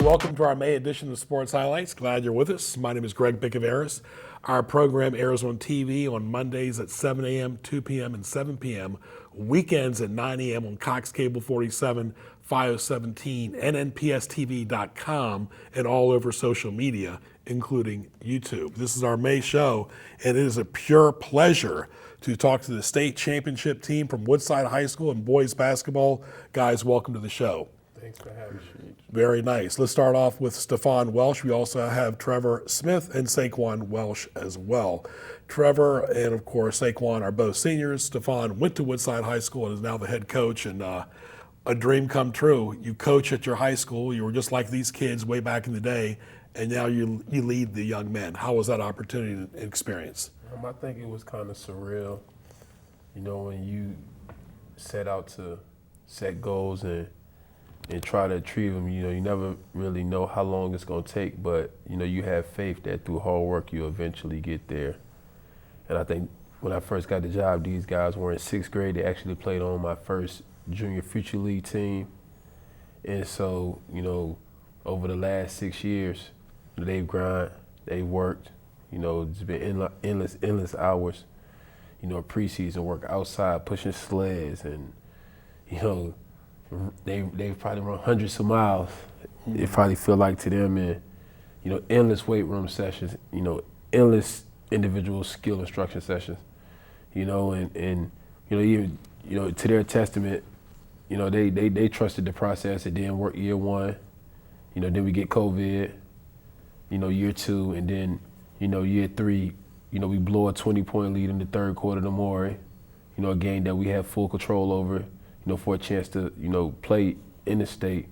welcome to our May edition of Sports Highlights. Glad you're with us. My name is Greg Bicoveris. Our program airs on TV on Mondays at 7 a.m., 2 p.m., and 7 p.m., weekends at 9 a.m. on Cox Cable 47, 517, NNPSTV.com, and all over social media, including YouTube. This is our May show, and it is a pure pleasure to talk to the state championship team from Woodside High School in boys basketball. Guys, welcome to the show. Thanks for having me. Very nice. Let's start off with Stefan Welsh. We also have Trevor Smith and SayQuon Welsh as well. Trevor and, of course, SayQuon are both seniors. Stefan went to Woodside High School and is now the head coach, and a dream come true. You coach at your high school. You were just like these kids way back in the day, and now you lead the young men. How was that opportunity and experience? I think it was kind of surreal, when you set out to set goals and try to achieve them. You never really know how long it's going to take, but, you have faith that through hard work you'll eventually get there. And I think when I first got the job, these guys were in sixth grade. They actually played on my first junior future league team. And so, over the last 6 years, they've grind, they've worked. It's been endless hours, preseason work outside, pushing sleds, and, they've probably run hundreds of miles. It probably feel like to them, and, endless weight room sessions, endless individual skill instruction sessions, and even, to their testament, they trusted the process. It didn't work year one, then we get COVID, year two, and then, year three, we blow a 20-point lead in the third quarter to Maury, a game that we have full control over, for a chance to, play in the state.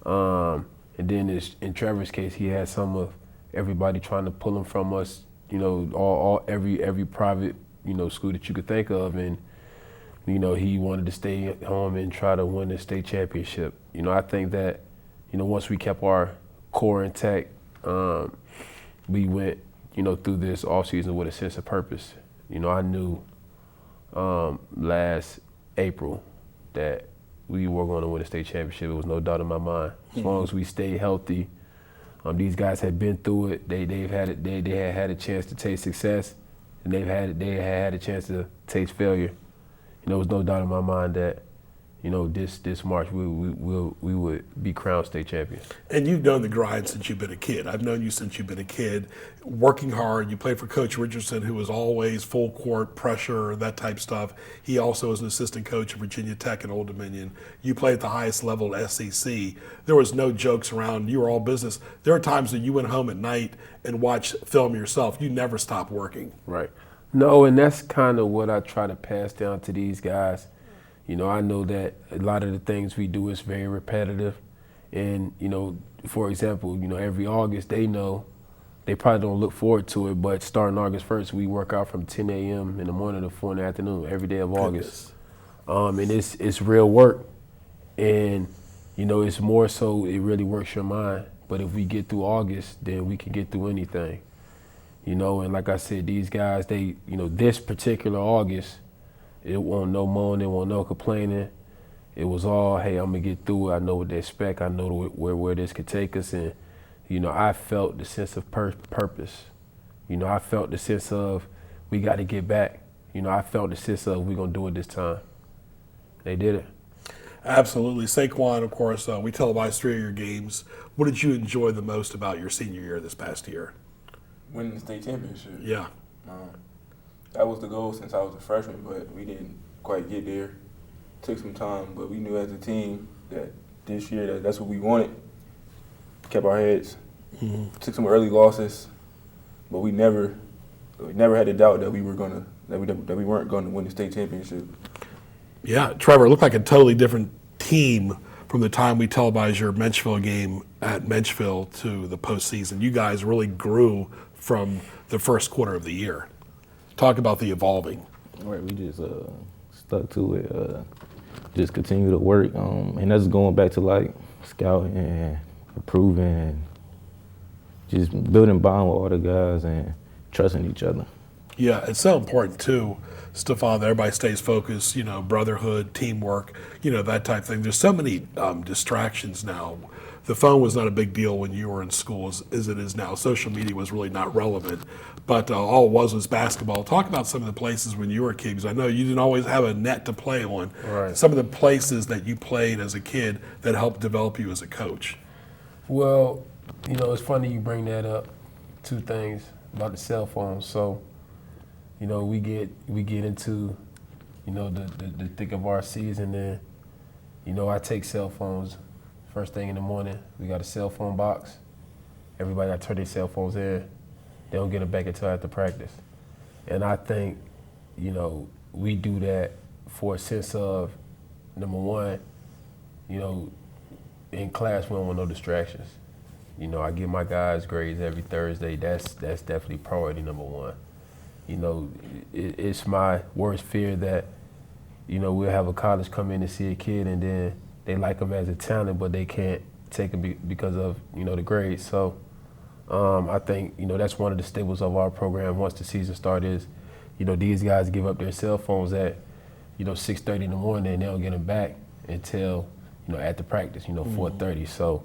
And then in Trevor's case, he had some of everybody trying to pull him from us, every private, school that you could think of. And, he wanted to stay at home and try to win the state championship. I think that, once we kept our core intact, we went, through this offseason with a sense of purpose. I knew last April that we were going to win a state championship. It was no doubt in my mind. As long as we stayed healthy, these guys had been through it. They had had a chance to taste success, and they had a chance to taste failure. There was no doubt in my mind that, this March we would be crowned state champions. And you've known the grind since you've been a kid. I've known you since you've been a kid, working hard. You played for Coach Richardson, who was always full court pressure, that type stuff. He also was an assistant coach at Virginia Tech and Old Dominion. You played at the highest level at SEC. There was no jokes around. You were all business. There are times that you went home at night and watched film yourself. You never stopped working. Right. No, and that's kind of what I try to pass down to these guys. I know that a lot of the things we do is very repetitive. And, for example, every August they know they probably don't look forward to it, but starting August 1st, we work out from 10 a.m. in the morning to 4 in the afternoon every day of August. And it's real work. And, it's more so it really works your mind. But if we get through August, then we can get through anything. And like I said, these guys, they, this particular August, it wasn't no moaning, it wasn't no complaining. It was all, hey, I'm gonna get through it. I know what they expect. I know where this could take us. And, I felt the sense of purpose. I felt the sense of we got to get back. I felt the sense of we're gonna do it this time. They did it. Absolutely. SayQuon, of course, we televised 3 of your games. What did you enjoy the most about your senior year this past year? Winning the state championship. Yeah. That was the goal since I was a freshman, but we didn't quite get there. Took some time, but we knew as a team that this year that's what we wanted. Kept our heads. Took some early losses, but we never had a doubt that we weren't going to win the state championship. Yeah, Trevor, it looked like a totally different team from the time we televised your Menchville game at Menchville to the postseason. You guys really grew from the first quarter of the year. Talk about the evolving. Right, we just stuck to it, just continue to work, and that's going back to like scouting and improving and just building bond with all the guys and trusting each other. Yeah, it's so important too, Stefan, that everybody stays focused, brotherhood, teamwork, that type of thing. There's so many distractions now. The phone was not a big deal when you were in school as it is now. Social media was really not relevant, but all it was basketball. Talk about some of the places when you were a kid, because I know you didn't always have a net to play on. Right. Some of the places that you played as a kid that helped develop you as a coach. Well, it's funny you bring that up. Two things about the cell phone. So, we get into, the thick of our season, and I take cell phones first thing in the morning. We got a cell phone box. Everybody got to turn their cell phones in. They don't get them back until after practice. And I think, we do that for a sense of, number one, in class we don't want no distractions. I give my guys grades every Thursday. That's definitely priority number one. It's my worst fear that, we'll have a college come in and see a kid and then they like him as a talent, but they can't take him because of, the grades. So I think, that's one of the staples of our program once the season starts is, these guys give up their cell phones at, 6:30 in the morning and they don't get them back until, after practice, 4:30. So,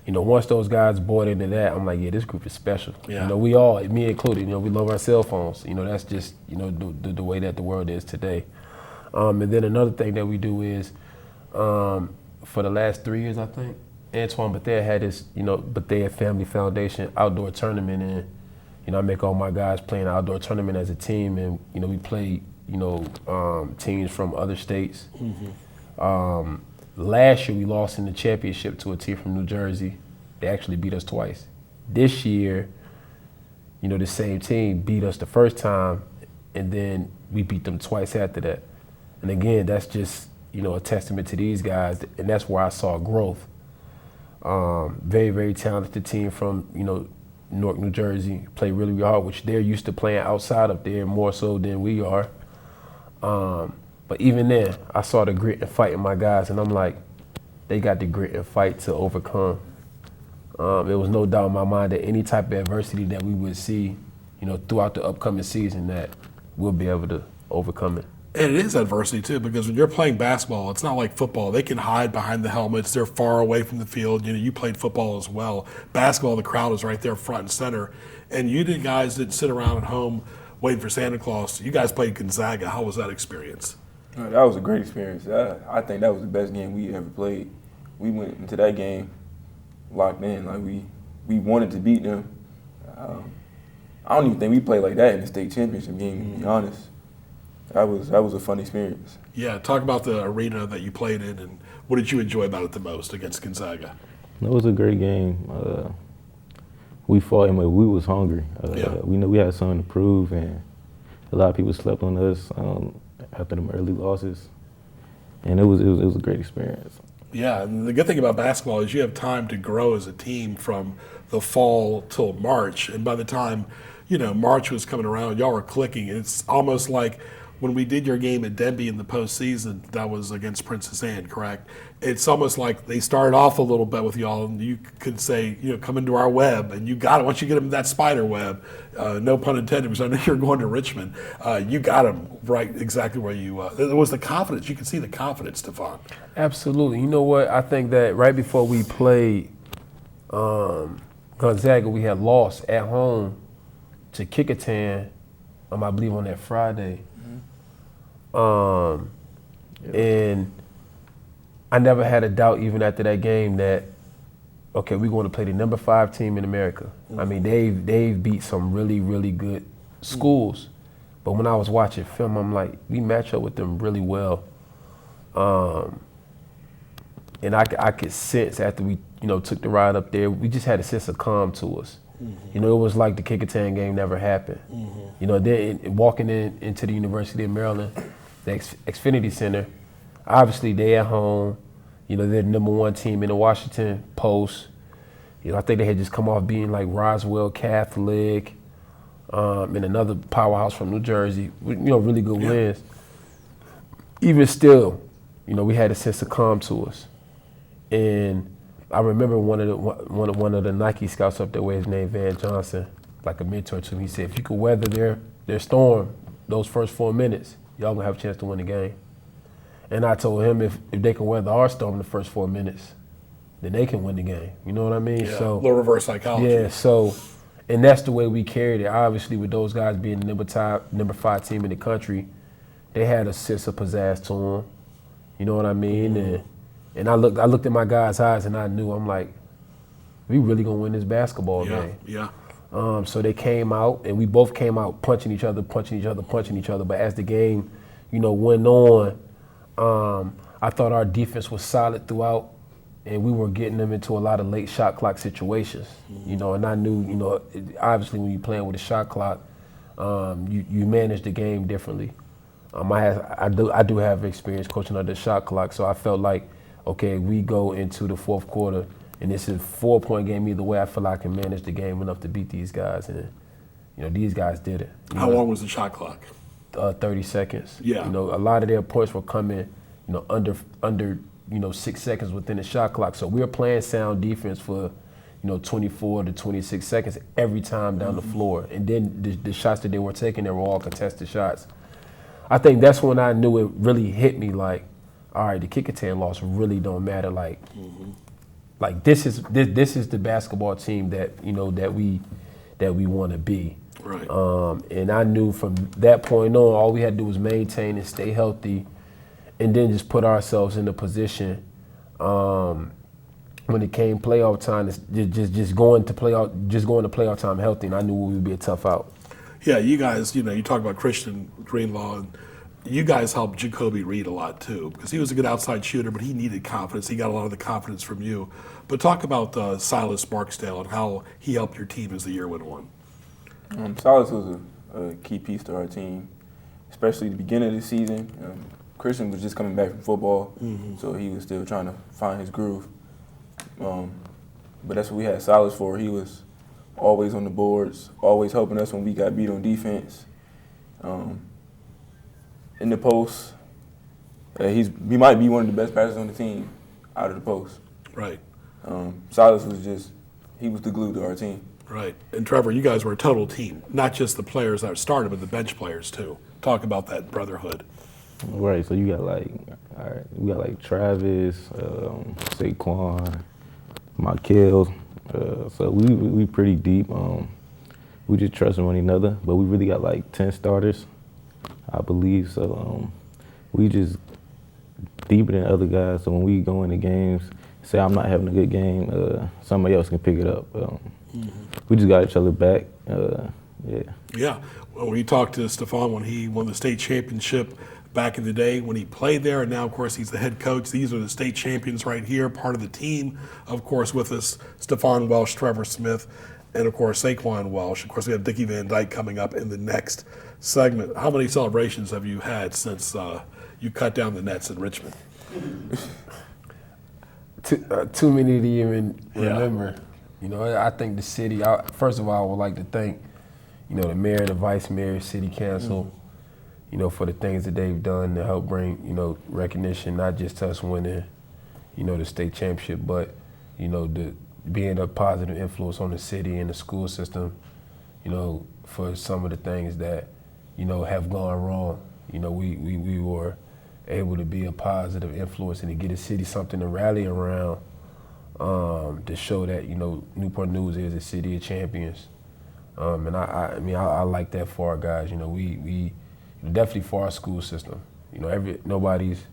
once those guys bought into that, I'm like, yeah, this group is special. Yeah. We all, me included, we love our cell phones. That's just, the way that the world is today. And then another thing that we do is, for the last 3 years, I think, Antoine Bethea had this, Bethea Family Foundation outdoor tournament, and I make all my guys play an outdoor tournament as a team, and we play, teams from other states. Mm-hmm. Last year we lost in the championship to a team from New Jersey. They actually beat us twice. This year, the same team beat us the first time, and then we beat them twice after that. And again, that's just a testament to these guys, and that's where I saw growth. Very, very talented team from, Newark, New Jersey, play really, really hard, which they're used to playing outside of there more so than we are. But even then, I saw the grit and fight in my guys, and I'm like, they got the grit and fight to overcome. There was no doubt in my mind that any type of adversity that we would see, throughout the upcoming season, that we'll be able to overcome it. And it is adversity too, because when you're playing basketball, it's not like football. They can hide behind the helmets. They're far away from the field. You played football as well. Basketball, the crowd is right there front and center. And you guys didn't sit around at home waiting for Santa Claus. You guys played Gonzaga. How was that experience? That was a great experience. I think that was the best game we ever played. We went into that game locked in. Like we wanted to beat them. I don't even think we played like that in the state championship game, to be honest. That was a fun experience. Yeah, talk about the arena that you played in, and what did you enjoy about it the most against Gonzaga? It was a great game. We fought him, but we was hungry. We knew we had something to prove, and a lot of people slept on us after them early losses, and it was a great experience. Yeah, and the good thing about basketball is you have time to grow as a team from the fall till March, and by the time March was coming around, y'all were clicking. It's almost like when we did your game at Denby in the postseason, that was against Princess Anne, correct? It's almost like they started off a little bit with y'all, and you could say, come into our web, and you got it. Once you get them in that spider web, no pun intended, because I know you're going to Richmond, you got them right exactly where you, it was the confidence. You could see the confidence, Stefan. Absolutely. You know what? I think that right before we played Gonzaga, we had lost at home to Kickertan, I believe on that Friday. And I never had a doubt even after that game that, okay, we're going to play the number 5 team in America. Mm-hmm. I mean, they've beat some really, really good schools. But when I was watching film, I'm like, we match up with them really well. And I could sense after we, took the ride up there, we just had a sense of calm to us. Mm-hmm. It was like the Kickertan game never happened. Mm-hmm. Then walking into the University of Maryland, the Xfinity Center, obviously they at home. They're the number 1 team in the Washington Post. I think they had just come off being like Roswell Catholic, and another powerhouse from New Jersey. Really good wins. Even still, we had a sense of calm to us. And I remember one of the Nike scouts up there, his name Van Johnson, like a mentor to me. He said, if you could weather their storm, those first 4 minutes, y'all gonna have a chance to win the game. And I told him if they can weather our storm in the first 4 minutes, then they can win the game. You know what I mean? Yeah, So a little reverse psychology. yeah, so, and that's the way we carried it. Obviously, with those guys being the number 5 team in the country, they had a sense of pizzazz to them. You know what I mean? And I looked at my guys' eyes and I knew, I'm like, we really gonna win this basketball game. Yeah. So they came out, and we both came out punching each other. But as the game, went on, I thought our defense was solid throughout, and we were getting them into a lot of late shot clock situations. And I knew, obviously when you're playing with a shot clock, you manage the game differently. I do have experience coaching under the shot clock, so I felt like, okay, we go into the fourth quarter, and this is a 4-point game either way. I feel like I can manage the game enough to beat these guys, and these guys did it. How long was the shot clock? 30 seconds. Yeah. A lot of their points were coming, under 6 seconds within the shot clock. So we were playing sound defense for, 24 to 26 seconds every time down the floor. And then the shots that they were taking, they were all contested shots. I think that's when I knew it really hit me like, all right, the kick attempt loss really don't matter. Like, like this is the basketball team that we want to be. Right. And I knew from that point on, all we had to do was maintain and stay healthy, and then just put ourselves in a position when it came playoff time, just going to playoff time healthy. And I knew we would be a tough out. Yeah, you guys, you talk about Christian Greenlaw, and you guys helped Jacoby Reed a lot too, because he was a good outside shooter, but he needed confidence. He got a lot of the confidence from you. But talk about Silas Barksdale and how he helped your team as the year went on. Silas was a key piece to our team, especially the beginning of the season. Christian was just coming back from football, so he was still trying to find his groove. But that's what we had Silas for. He was always on the boards, always helping us when we got beat on defense. In the post, he might be one of the best passers on the team out of the post. Right. Silas was he was the glue to our team. Right. And Trevor, you guys were a total team, not just the players that started, but the bench players too. Talk about that brotherhood. Right. So you got we got Travis, SayQuon, Michael. So we pretty deep. We just trust one another, but we really got 10 starters, I believe. So we just deeper than other guys. So when we go into games, say I'm not having a good game, somebody else can pick it up. We just got each other back. Yeah. Yeah. Well, we talked to Stefan when he won the state championship back in the day when he played there, and now, of course, he's the head coach. These are the state champions right here, part of the team. Of course, with us, Stefan Welsh, Trevor Smith, and, of course, SayQuon Welsh. Of course, we have Dickie Van Dyke coming up in the next segment. How many celebrations have you had since you cut down the nets in Richmond? Too many to even remember. I think the city, first of all, I would like to thank, the mayor, the vice mayor, city council, for the things that they've done to help bring, recognition, not just to us winning, the state championship, but, being a positive influence on the city and the school system, for some of the things that, have gone wrong. We were able to be a positive influence and to get the city something to rally around, to show that, Newport News is a city of champions. And I like that for our guys. We definitely for our school system. Nobody's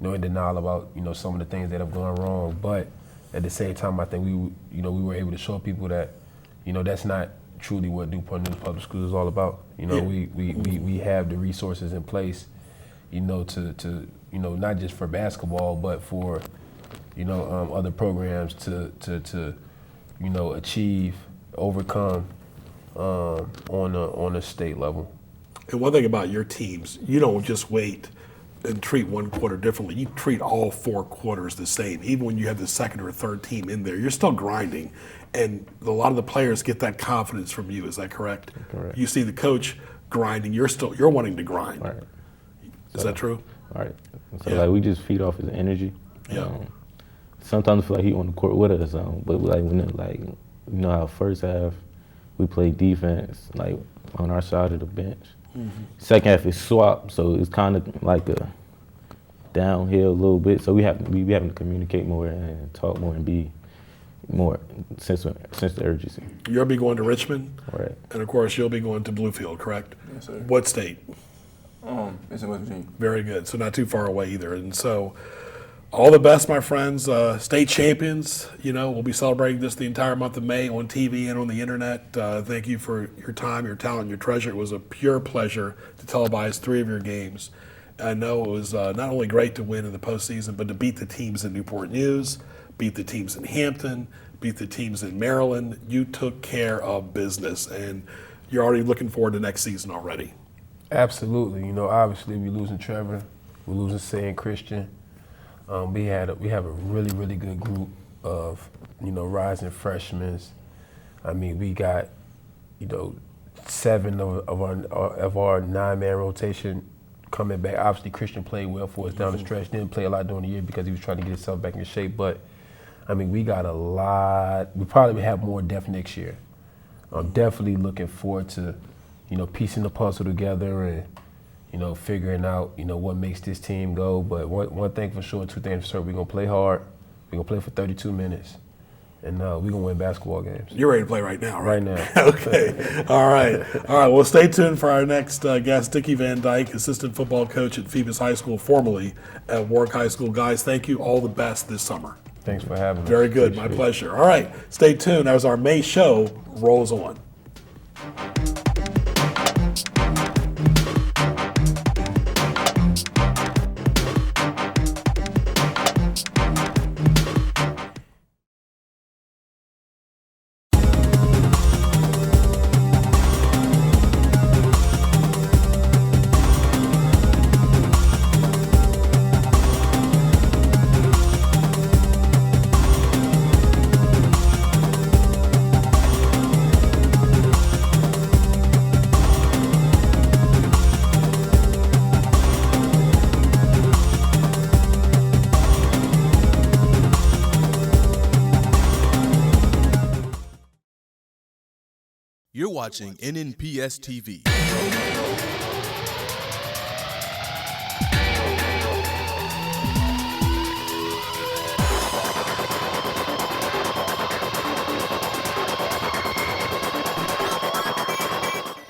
in denial about some of the things that have gone wrong, but at the same time, I think we were able to show people that that's not truly what Newport News Public Schools is all about. We have the resources in place, to not just for basketball, but for other programs to achieve, overcome on a state level. And one thing about your teams, you don't just wait and treat one quarter differently. You treat all 4 quarters the same. Even when you have the second or third team in there, you're still grinding. And a lot of the players get that confidence from you. Is that correct? Correct. You see the coach grinding, you're wanting to grind. Right. Is that true? Right. So we just feed off his energy. Yeah. Sometimes I feel like he on the court with us, but when how first half, we play defense like on our side of the bench. Second half is swap, so it's kind of like a downhill a little bit. So we be having to communicate more and talk more and be more sense the urgency. You'll be going to Richmond, Right. and of course you'll be going to Bluefield, correct? Yes, sir. What state? It's in West Virginia. Very good. So not too far away either. And so all the best, my friends. State champions. We'll be celebrating this the entire month of May on TV and on the internet. Thank you for your time, your talent, your treasure. It was a pure pleasure to televise 3 of your games. I know it was not only great to win in the postseason, but to beat the teams in Newport News, beat the teams in Hampton, beat the teams in Maryland. You took care of business, and you're already looking forward to next season already. Absolutely. Obviously we're losing Trevor, we're losing Say and Christian. We have a really, really good group of, rising freshmen. I mean, we got, 7 of our 9-man rotation coming back. Obviously, Christian played well for us down the stretch. Didn't play a lot during the year because he was trying to get himself back in shape. But, I mean, we got a lot. We probably have more depth next year. I'm definitely looking forward to, piecing the puzzle together and, figuring out, what makes this team go. But one thing for sure, 2 things for sure, we're going to play hard. We're going to play for 32 minutes. And we're going to win basketball games. You're ready to play right now, right? Right now. Okay. All right. Well, stay tuned for our next guest, Dickie Van Dyke, assistant football coach at Phoebus High School, formerly at Warwick High School. Guys, thank you. All the best this summer. Thanks for having me. Very good. My pleasure. All right. Stay tuned as our May show rolls on. You're watching NNPS TV.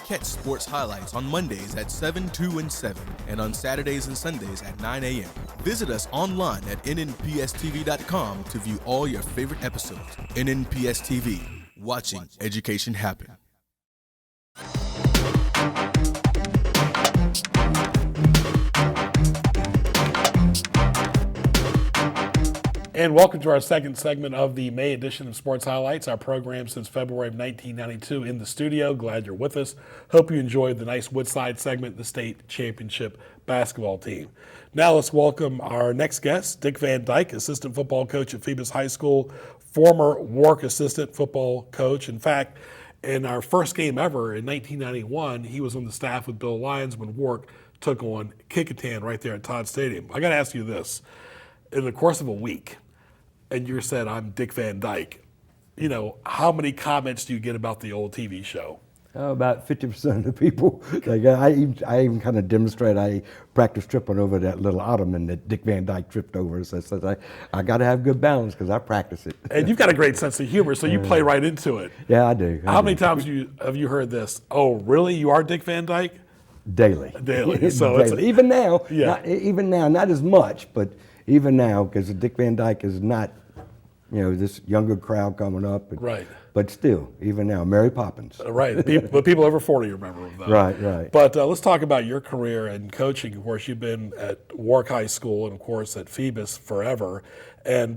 Catch sports highlights on Mondays at 7, 2, and 7, and on Saturdays and Sundays at 9 a.m. Visit us online at nnpstv.com to view all your favorite episodes. NNPS TV, watching education happen. And welcome to our second segment of the May edition of Sports Highlights, our program since February of 1992 in the studio. Glad you're with us. Hope you enjoyed the nice Woodside segment, the state championship basketball team. Now let's welcome our next guest, Dick Van Dyke, assistant football coach at Phoebus High School, former Warwick assistant football coach. In fact, in our first game ever in 1991, he was on the staff with Bill Lyons when Warwick took on Kickintan right there at Todd Stadium. I got to ask you this. In the course of a week, and you said, I'm Dick Van Dyke, how many comments do you get about the old TV show? About 50% of the people. Like, I even kind of demonstrate. I practice tripping over that little ottoman that Dick Van Dyke tripped over. So I got to have good balance because I practice it. And you've got a great sense of humor, so you play right into it. Yeah, I do. How many times have you heard this? Oh, really? You are Dick Van Dyke? Daily. Daily. So Daily. Even now, yeah. Not as much, but even now, because Dick Van Dyke is not, this younger crowd coming up. Right. But still, even now, Mary Poppins. Right. But people over 40 remember him, though. Right. But let's talk about your career and coaching. Of course, you've been at Warwick High School and, of course, at Phoebus forever. And,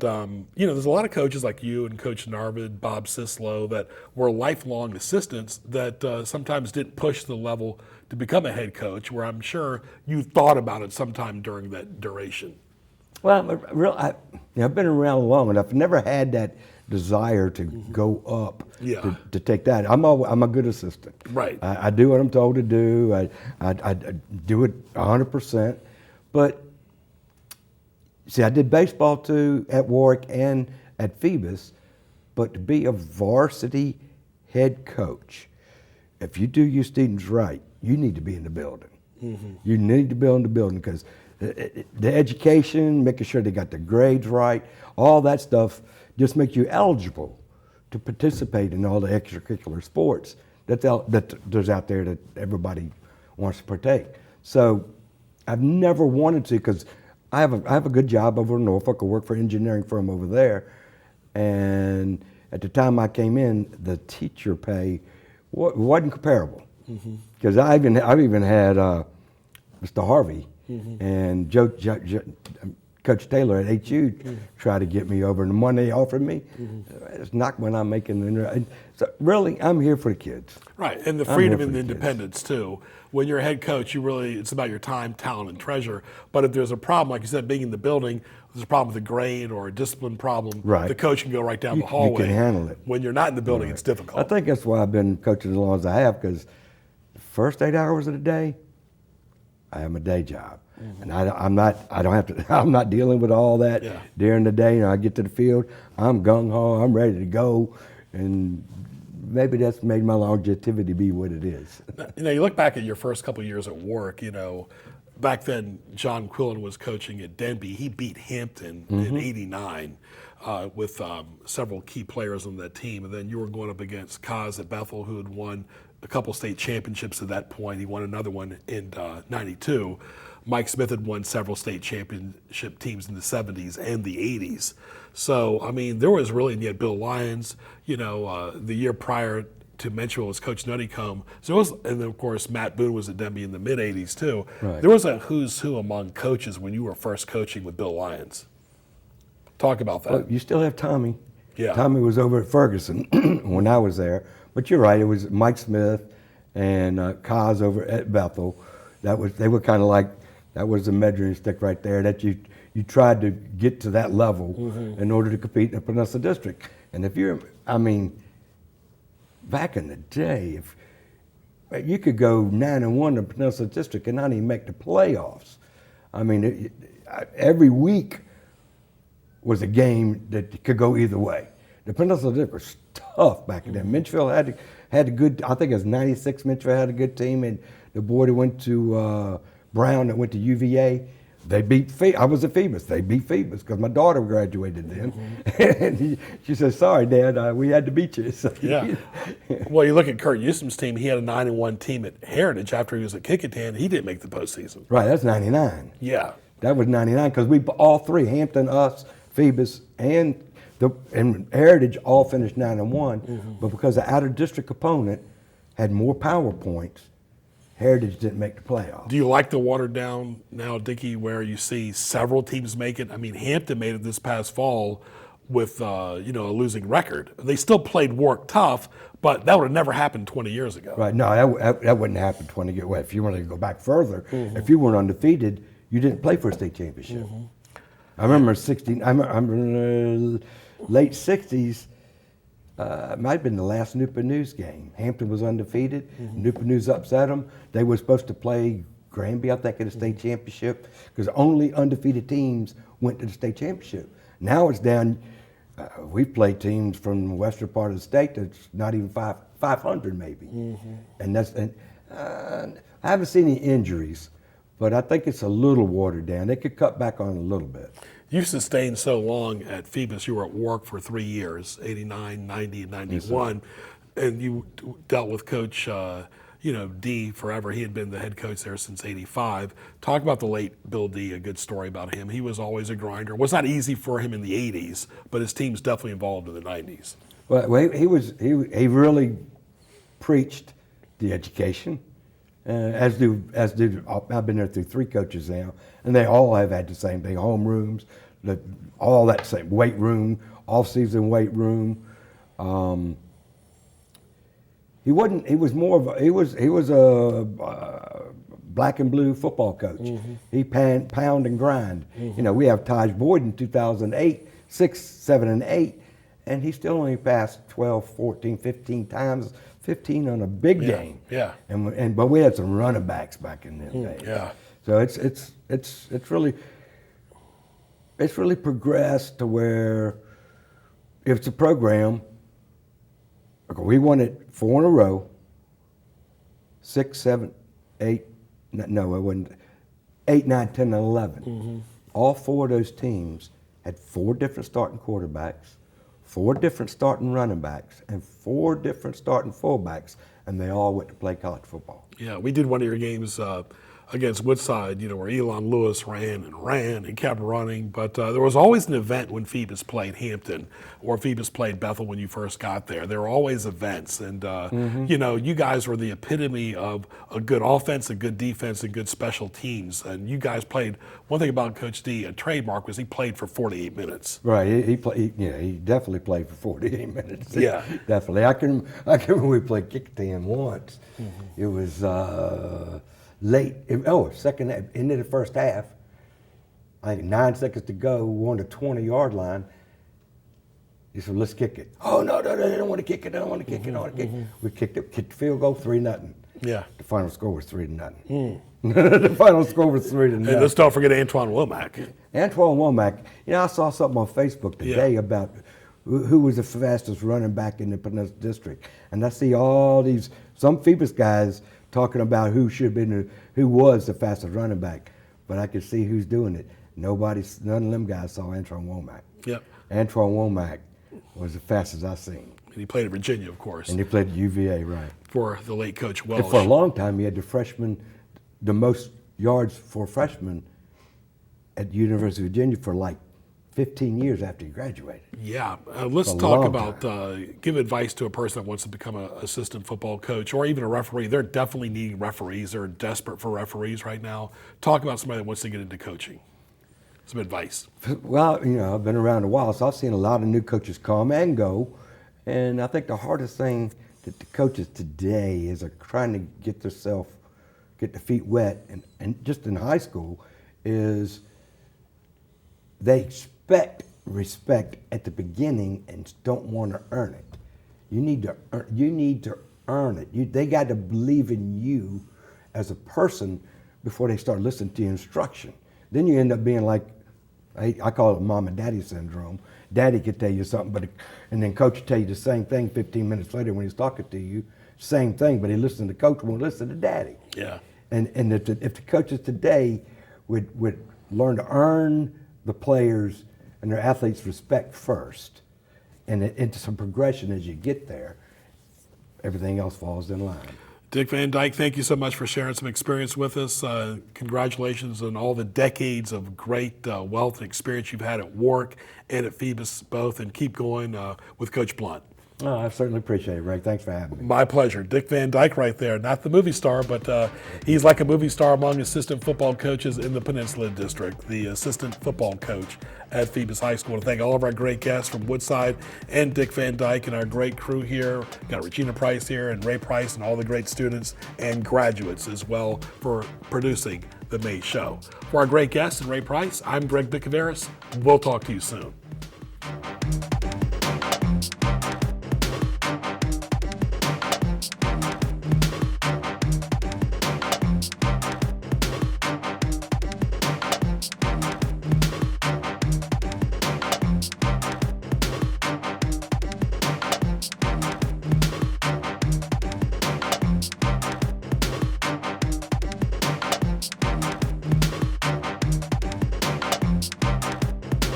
there's a lot of coaches like you and Coach Narvid, Bob Sislow, that were lifelong assistants that sometimes didn't push the level to become a head coach, where I'm sure you thought about it sometime during that duration. Well, I've been around long enough. I've never had that desire to go up to take that. I'm a good assistant. Right. I do what I'm told to do. I do it 100%. But see, I did baseball too at Warwick and at Phoebus. But to be a varsity head coach, if you do your students right, you need to be in the building. You need to be in the building because the education, making sure they got the grades right, all that stuff just makes you eligible to participate in all the extracurricular sports that there's out there that everybody wants to partake. So I've never wanted to, because I have a good job over in Norfolk. I work for an engineering firm over there, and at the time I came in, the teacher pay wasn't comparable. Because I've even had Mr. Harvey and Coach Taylor at HU try to get me over, and the money they offered me, it's not when I'm making. So really, I'm here for the kids. Right, and the freedom and the independence too. When you're a head coach, it's about your time, talent, and treasure. But if there's a problem, like you said, being in the building, there's a problem with a grade or a discipline problem, right, the coach can go right down the hallway. You can handle it. When you're not in the building, it's difficult. I think that's why I've been coaching as long as I have, because the first 8 hours of the day, I have my day job. And I'm not dealing with all that during the day. I get to the field, I'm gung-ho, I'm ready to go, and maybe that's made my longevity be what it is. You look back at your first couple of years at work, back then John Quillen was coaching at Denby. He beat Hampton in '89 with several key players on that team. And then you were going up against Kaz at Bethel, who had won a couple state championships at that point. He won another one in '92. Mike Smith had won several state championship teams in the 70s and the 80s. So, there was really, and yet Bill Lyons, the year prior to Menchville was Coach Nuttycombe. So and then of course Matt Boone was at Denby in the mid 80s too. Right. There was a who's who among coaches when you were first coaching with Bill Lyons. Talk about that. Well, you still have Tommy. Yeah. Tommy was over at Ferguson when I was there. But you're right, it was Mike Smith and Kaz over at Bethel. They were kind of like, that was the measuring stick right there, that you tried to get to that level in order to compete in the Peninsula District. And back in the day, if you could go 9-1 in the Peninsula District and not even make the playoffs. Every week was a game that could go either way. The Peninsula District was tough back then. Menchville had a good, I think it was '96, Menchville had a good team, and the boy that went to Brown that went to UVA, they beat I was at Phoebus. They beat Phoebus because my daughter graduated then. And she said, sorry, Dad, we had to beat you. So, yeah. Well, you look at Kurt Newsom's team, he had a 9-1 team at Heritage after he was at Kickingham. He didn't make the postseason. Right, that's 99. Yeah. That was 99 because we all three, Hampton, us, Phoebus, and Heritage all finished 9-1. But because the out-of-district opponent had more power points, Heritage didn't make the playoffs. Do you like the watered down now, Dickie, where you see several teams make it? Hampton made it this past fall with a losing record. They still played Warwick tough, but that would have never happened 20 years ago. Right. No, that wouldn't happen 20 years. Well, if you want to go back further, if you weren't undefeated, you didn't play for a state championship. I remember late 60s. It might have been the last Newport News game. Hampton was undefeated. Newport News upset them. They were supposed to play Granby, I think, in the state championship, because only undefeated teams went to the state championship. Now it's down. We've played teams from the western part of the state that's not even 500 maybe. And I haven't seen any injuries, but I think it's a little watered down. They could cut back on it a little bit. You sustained so long at Phoebus. You were at Warwick for 3 years, 89, 90, and 91. Yes, and you dealt with Coach D forever. He had been the head coach there since '85. Talk about the late Bill D, a good story about him. He was always a grinder. It was not easy for him in the '80s, but his team's definitely involved in the '90s. Well, he really preached the education, as do I've been there through 3 coaches now, and they all have had the same thing: homerooms, all that same weight room, off-season weight room. He was a black and blue football coach. He pound and grind. We have Taj Boyd in 2008, 6, 7, and 8, and he still only passed 12, 14, 15 times, 15 on a big game. Yeah. But we had some running backs back in them days. Yeah. So it's really progressed to where if it's a program, We won it 4 in a row. 6, 7, 8. No, it wasn't. 8, 9, 10, and 11. All 4 of those teams had 4 different starting quarterbacks, 4 different starting running backs, and 4 different starting fullbacks, and they all went to play college football. Yeah, we did one of your games against Woodside, where Elon Lewis ran and kept running. But there was always an event when Phoebus played Hampton or Phoebus played Bethel when you first got there. There were always events. And, you guys were the epitome of a good offense, a good defense, and good special teams. And you guys played, one thing about Coach D, a trademark was he played for 48 minutes. Right, he definitely played for 48 minutes. Yeah. Definitely. I can remember we played kick team once. It was late. Second half, end of the first half. I think 9 seconds to go. We're on the 20-yard line. He said, "Let's kick it." Oh no! I don't want to kick it. I don't want to kick it. I don't want to kick it. We kicked the field goal, 3-0. Yeah. The final score was 3-0. The final score was 3-0. And let's don't forget Antoine Womack. Antoine Womack. I saw something on Facebook today about who was the fastest running back in the Peninsula District, and I see all these some Phoebus guys talking about who was the fastest running back, but I could see who's doing it. None of them guys saw Antoine Womack. Yep. Antoine Womack was the fastest I've seen. And he played at Virginia, of course. And he played at UVA, right. For the late Coach Welsh. And for a long time, he had the most yards for a freshman at the University of Virginia for like 15 years after he graduated. Yeah, let's talk about, give advice to a person that wants to become an assistant football coach or even a referee. They're definitely needing referees. They're desperate for referees right now. Talk about somebody that wants to get into coaching. Some advice. Well, I've been around a while, so I've seen a lot of new coaches come and go. And I think the hardest thing that the coaches today is trying to get their feet wet, and just in high school, is they expect respect at the beginning and don't want to earn it. You need to earn it. They got to believe in you as a person before they start listening to your instruction. Then you end up being like, I call it mom and daddy syndrome. Daddy could tell you something, and then coach would tell you the same thing 15 minutes later when he's talking to you. Same thing, but he listened to coach, won't listen to daddy. Yeah. And if the coaches today would learn to earn the players and their athletes' respect first, and into some progression as you get there, everything else falls in line. Dick Van Dyke, thank you so much for sharing some experience with us. Congratulations on all the decades of great wealth and experience you've had at Warwick and at Phoebus both, and keep going with Coach Blunt. Oh, I certainly appreciate it, Ray. Thanks for having me. My pleasure. Dick Van Dyke right there. Not the movie star, but he's like a movie star among assistant football coaches in the Peninsula District, the assistant football coach at Phoebus High School. And thank all of our great guests from Woodside and Dick Van Dyke and our great crew here. We've got Regina Price here and Ray Price and all the great students and graduates as well for producing the May show. For our great guests and Ray Price, I'm Greg Bicaveras. We'll talk to you soon.